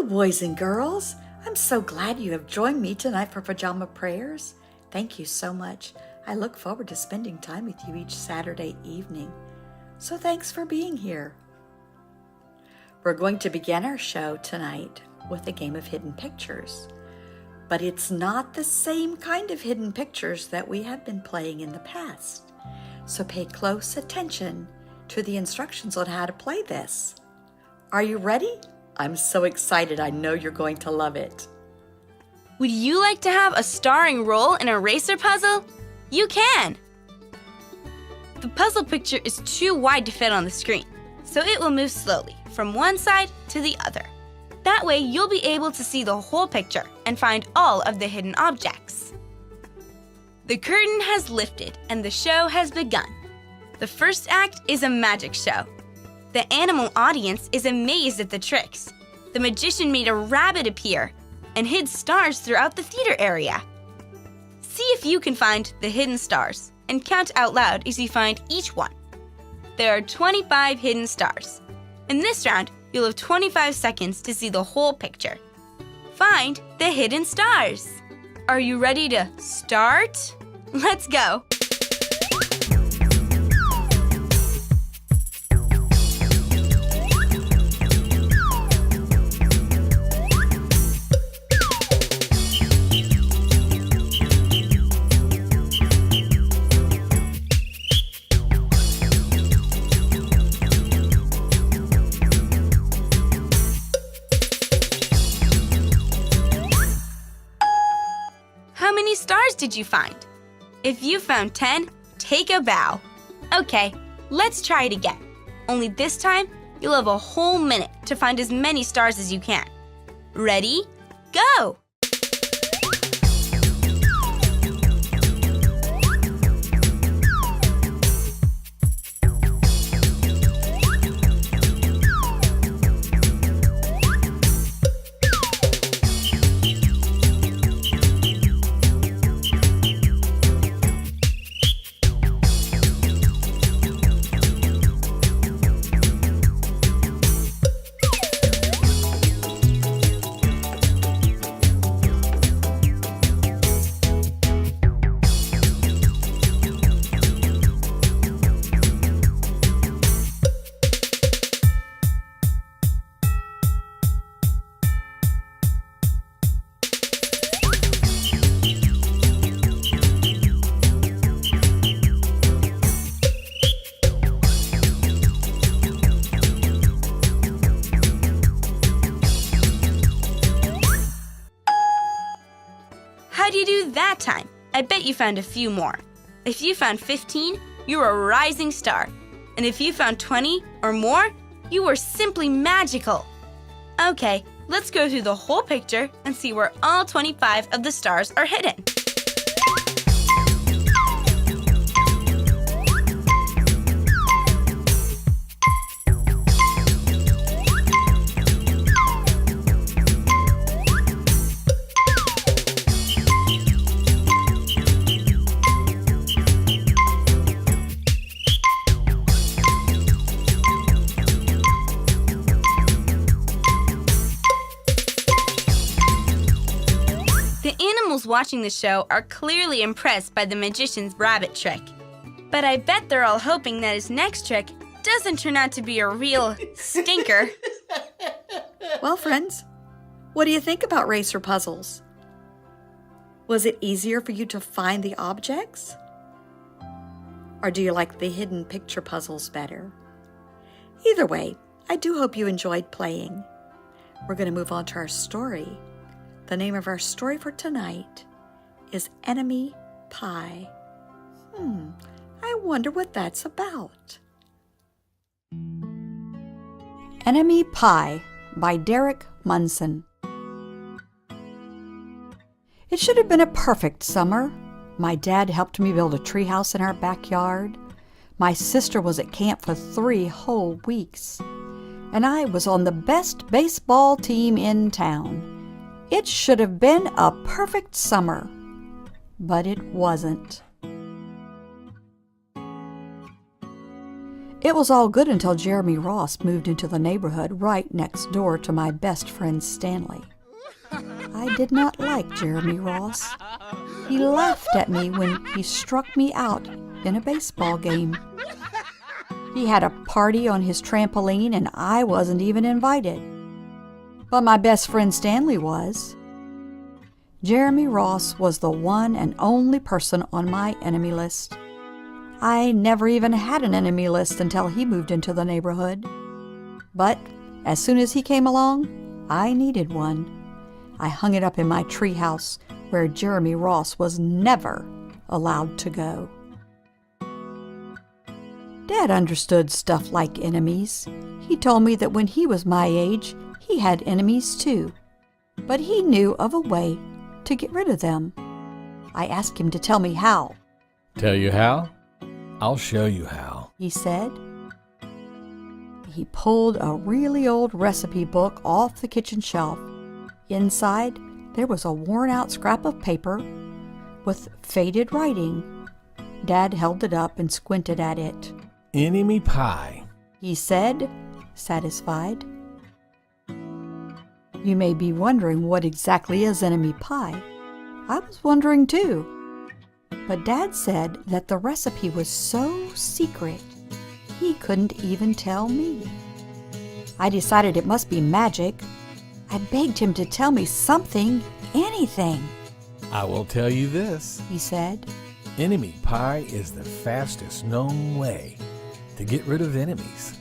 Boys and girls, I'm so glad you have joined me tonight for Pajama Prayers. Thank you so much. I look forward to spending time with you each Saturday evening. So thanks for being here. We're going to begin our show tonight with a game of hidden pictures. But it's not the same kind of hidden pictures that we have been playing in the past. So pay close attention to the instructions on how to play this. Are you ready? I'm so excited. I know you're going to love it. Would you like to have a starring role in a racer puzzle? You can! The puzzle picture is too wide to fit on the screen, so it will move slowly from one side to the other. That way, you'll be able to see the whole picture and find all of the hidden objects. The curtain has lifted and the show has begun. The first act is a magic show. The animal audience is amazed at the tricks. The magician made a rabbit appear and hid stars throughout the theater area. See if you can find the hidden stars and count out loud as you find each one. There are 25 hidden stars. In this round, you'll have 25 seconds to see the whole picture. Find the hidden stars. Are you ready to start? Let's go! How many stars did you find? If you found 10, take a bow. Okay, let's try it again. Only this time, you'll have a whole minute to find as many stars as you can. Ready? Go! How'd you do that time? I bet you found a few more. If you found 15, you were a rising star. And if you found 20 or more, you were simply magical. Okay, let's go through the whole picture and see where all 25 of the stars are hidden. Animals watching the show are clearly impressed by the magician's rabbit trick. But I bet they're all hoping that his next trick doesn't turn out to be a real stinker. Well, friends, what do you think about racer puzzles? Was it easier for you to find the objects? Or do you like the hidden picture puzzles better? Either way, I do hope you enjoyed playing. We're going to move on to our story. The name of our story for tonight is enemy pie. I wonder what that's about. Enemy Pie by Derek Munson. It should have been a perfect summer. My dad helped me build a treehouse in our backyard. My sister was at camp for 3 whole weeks. And I was on the best baseball team in town. It should have been a perfect summer. But it wasn't. It was all good until Jeremy Ross moved into the neighborhood right next door to my best friend Stanley. I did not like Jeremy Ross. He laughed at me when he struck me out in a baseball game. He had a party on his trampoline and I wasn't even invited. But my best friend Stanley was. Jeremy Ross was the one and only person on my enemy list. I never even had an enemy list until he moved into the neighborhood. But as soon as he came along, I needed one. I hung it up in my treehouse where Jeremy Ross was never allowed to go. Dad understood stuff like enemies. He told me that when he was my age, he had enemies too. But he knew of a way to get rid of them. I asked him to tell me how. Tell you how? I'll show you how, he said. He pulled a really old recipe book off the kitchen shelf. Inside, there was a worn-out scrap of paper with faded writing. Dad held it up and squinted at it. Enemy pie, he said, satisfied. You may be wondering what exactly is enemy pie. I was wondering too. But Dad said that the recipe was so secret, he couldn't even tell me. I decided it must be magic. I begged him to tell me something, anything. I will tell you this, he said. Enemy pie is the fastest known way to get rid of enemies.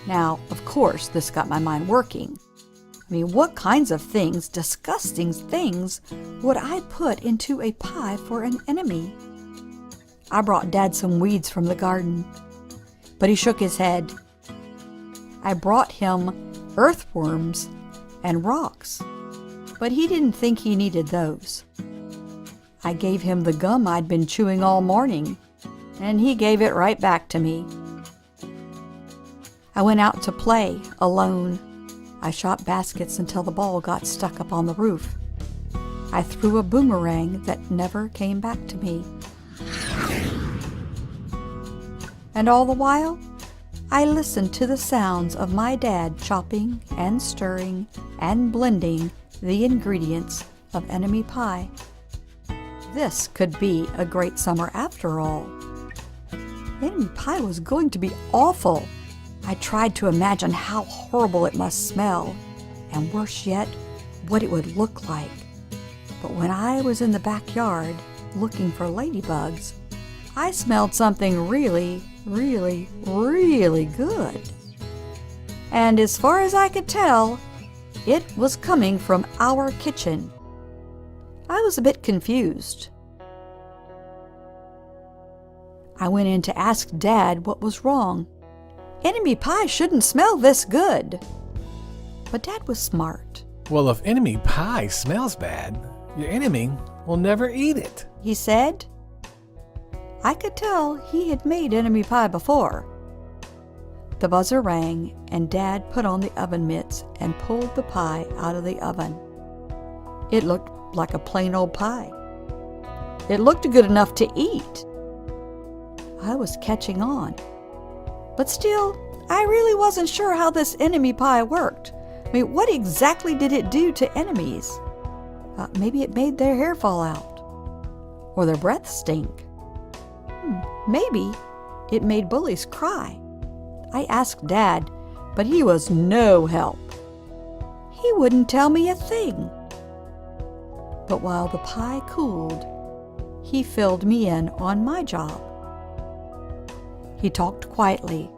Now, of course, this got my mind working. I mean, what kinds of things, disgusting things, would I put into a pie for an enemy? I brought Dad some weeds from the garden, but he shook his head. I brought him earthworms and rocks, but he didn't think he needed those. I gave him the gum I'd been chewing all morning, and he gave it right back to me. I went out to play alone. I shot baskets until the ball got stuck up on the roof. I threw a boomerang that never came back to me. And all the while, I listened to the sounds of my dad chopping and stirring and blending the ingredients of enemy pie. This could be a great summer after all. Enemy pie was going to be awful. I tried to imagine how horrible it must smell, and worse yet, what it would look like. But when I was in the backyard looking for ladybugs, I smelled something really, really, really good. And as far as I could tell, it was coming from our kitchen. I was a bit confused. I went in to ask Dad what was wrong. Enemy pie shouldn't smell this good. But Dad was smart. Well, if enemy pie smells bad, your enemy will never eat it, he said. I could tell he had made enemy pie before. The buzzer rang, and Dad put on the oven mitts and pulled the pie out of the oven. It looked like a plain old pie. It looked good enough to eat. I was catching on. But still, I really wasn't sure how this enemy pie worked. I mean, what exactly did it do to enemies? Maybe it made their hair fall out. Or their breath stink. Maybe it made bullies cry. I asked Dad, but he was no help. He wouldn't tell me a thing. But while the pie cooled, he filled me in on my job. He talked quietly.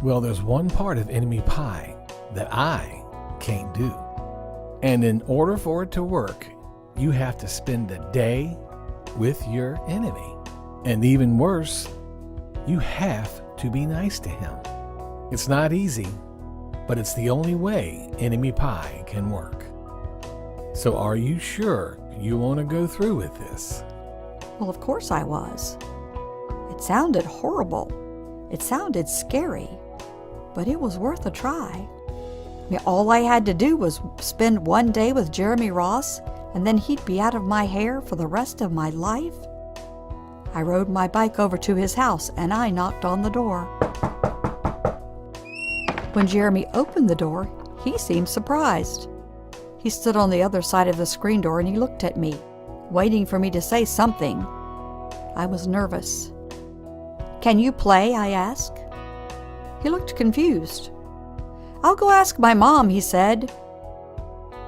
Well, there's one part of enemy pie that I can't do. And in order for it to work, you have to spend the day with your enemy. And even worse, you have to be nice to him. It's not easy, but it's the only way enemy pie can work. So are you sure you want to go through with this? Well, of course I was. It sounded horrible. It sounded scary, but it was worth a try. I mean, all I had to do was spend one day with Jeremy Ross, and then he'd be out of my hair for the rest of my life. I rode my bike over to his house and I knocked on the door. When Jeremy opened the door, he seemed surprised. He stood on the other side of the screen door and he looked at me, waiting for me to say something. I was nervous. "Can you play?" I asked. He looked confused. "I'll go ask my mom," he said.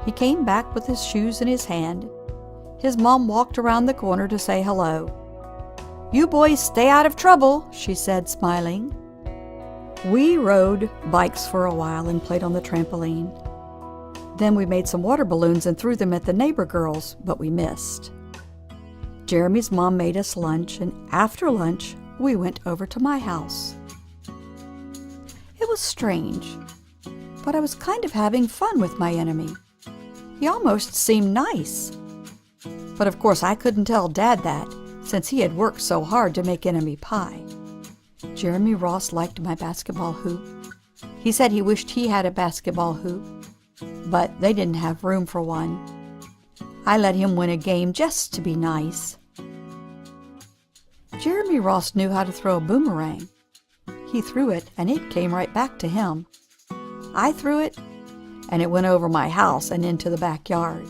He came back with his shoes in his hand. His mom walked around the corner to say hello. "You boys stay out of trouble," she said, smiling. We rode bikes for a while and played on the trampoline. Then we made some water balloons and threw them at the neighbor girls, but we missed. Jeremy's mom made us lunch, and after lunch, we went over to my house. It was strange, but I was kind of having fun with my enemy. He almost seemed nice. But of course I couldn't tell Dad that, since he had worked so hard to make enemy pie. Jeremy Ross liked my basketball hoop. He said he wished he had a basketball hoop, but they didn't have room for one. I let him win a game just to be nice. Jeremy Ross knew how to throw a boomerang. He threw it and it came right back to him. I threw it and it went over my house and into the backyard.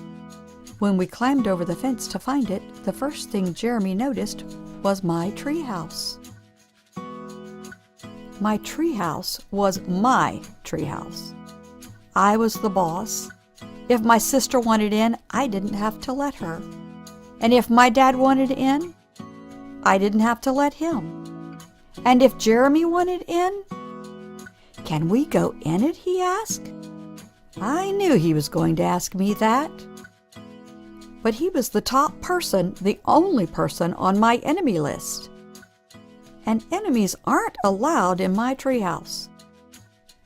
When we climbed over the fence to find it, the first thing Jeremy noticed was my treehouse. My treehouse was my treehouse. I was the boss. If my sister wanted in, I didn't have to let her. And if my dad wanted in, I didn't have to let him. And if Jeremy wanted in, "Can we go in it?" he asked. I knew he was going to ask me that. But he was the top person, the only person on my enemy list. And enemies aren't allowed in my treehouse.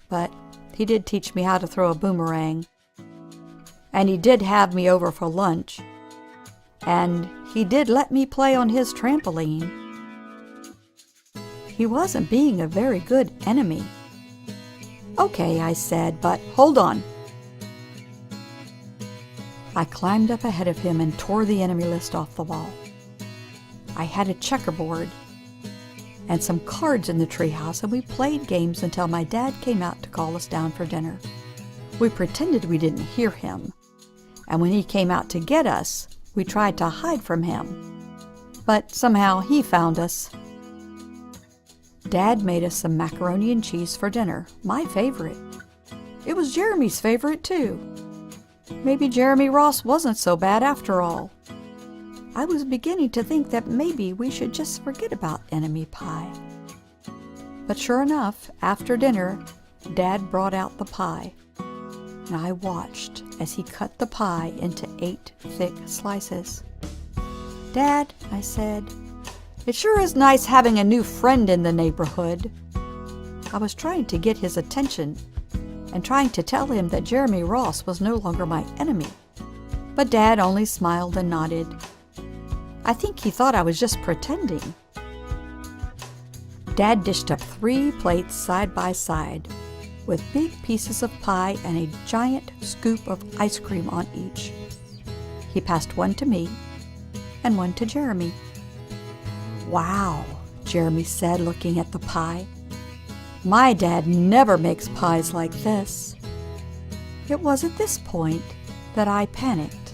But he did teach me how to throw a boomerang. And he did have me over for lunch. And he did let me play on his trampoline. He wasn't being a very good enemy. "Okay," I said, "but hold on." I climbed up ahead of him and tore the enemy list off the wall. I had a checkerboard and some cards in the treehouse, and we played games until my dad came out to call us down for dinner. We pretended we didn't hear him, and when he came out to get us, we tried to hide from him. But somehow he found us. Dad made us some macaroni and cheese for dinner, my favorite. It was Jeremy's favorite too. Maybe Jeremy Ross wasn't so bad after all. I was beginning to think that maybe we should just forget about enemy pie. But sure enough, after dinner, Dad brought out the pie, and I watched as he cut the pie into 8 thick slices. "Dad," I said, "it sure is nice having a new friend in the neighborhood." I was trying to get his attention and trying to tell him that Jeremy Ross was no longer my enemy. But Dad only smiled and nodded. I think he thought I was just pretending. Dad dished up 3 plates side by side, with big pieces of pie and a giant scoop of ice cream on each. He passed one to me and one to Jeremy. "Wow," Jeremy said, looking at the pie. "My dad never makes pies like this." It was at this point that I panicked.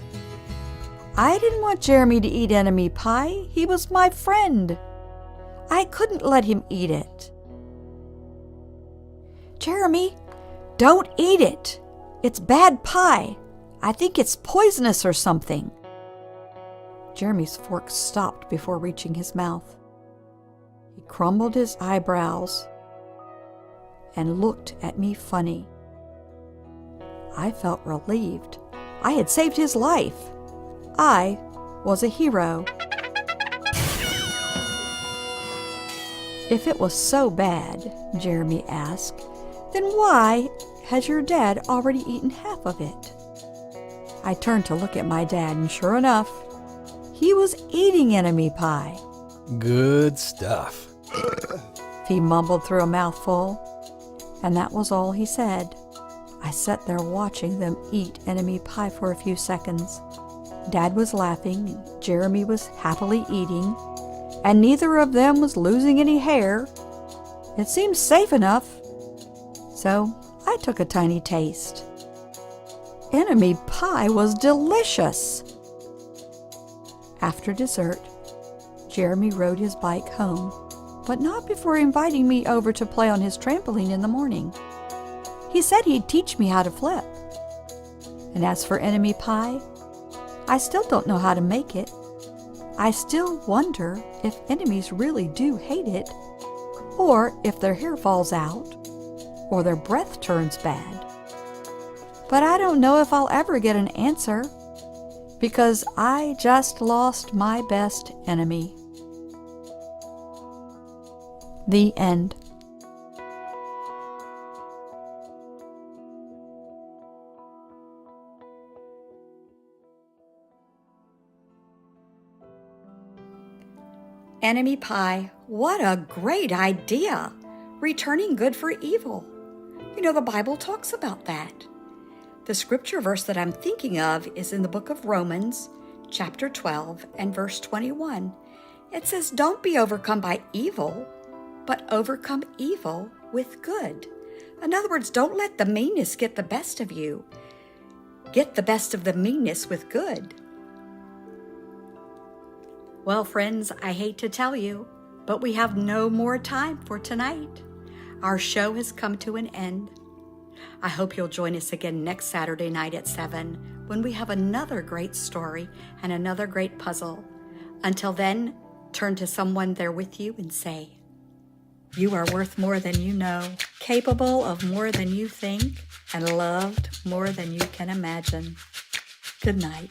I didn't want Jeremy to eat enemy pie. He was my friend. I couldn't let him eat it. "Jeremy, don't eat it. It's bad pie. I think it's poisonous or something." Jeremy's fork stopped before reaching his mouth. He crumbled his eyebrows and looked at me funny. I felt relieved. I had saved his life. I was a hero. If it was so bad, Jeremy asked, then why has your dad already eaten half of it? I turned to look at my dad, and sure enough, he was eating enemy pie. Good stuff. He mumbled through a mouthful, and that was all he said. I sat there watching them eat enemy pie for a few seconds. Dad was laughing, and Jeremy was happily eating, and neither of them was losing any hair. It seemed safe enough, so I took a tiny taste. Enemy pie was delicious. After dessert, Jeremy rode his bike home, but not before inviting me over to play on his trampoline in the morning. He said he'd teach me how to flip. And as for enemy pie, I still don't know how to make it. I still wonder if enemies really do hate it, or if their hair falls out, or their breath turns bad. But I don't know if I'll ever get an answer, because I just lost my best enemy. The end. Enemy pie, what a great idea! Returning good for evil. You know, the Bible talks about that. The scripture verse that I'm thinking of is in the book of Romans, chapter 12 and verse 21. It says, "Don't be overcome by evil, but overcome evil with good." In other words, don't let the meanness get the best of you. Get the best of the meanness with good. Well, friends, I hate to tell you, but we have no more time for tonight. Our show has come to an end. I hope you'll join us again next Saturday night at 7 when we have another great story and another great puzzle. Until then, turn to someone there with you and say, "You are worth more than you know, capable of more than you think, and loved more than you can imagine." Good night.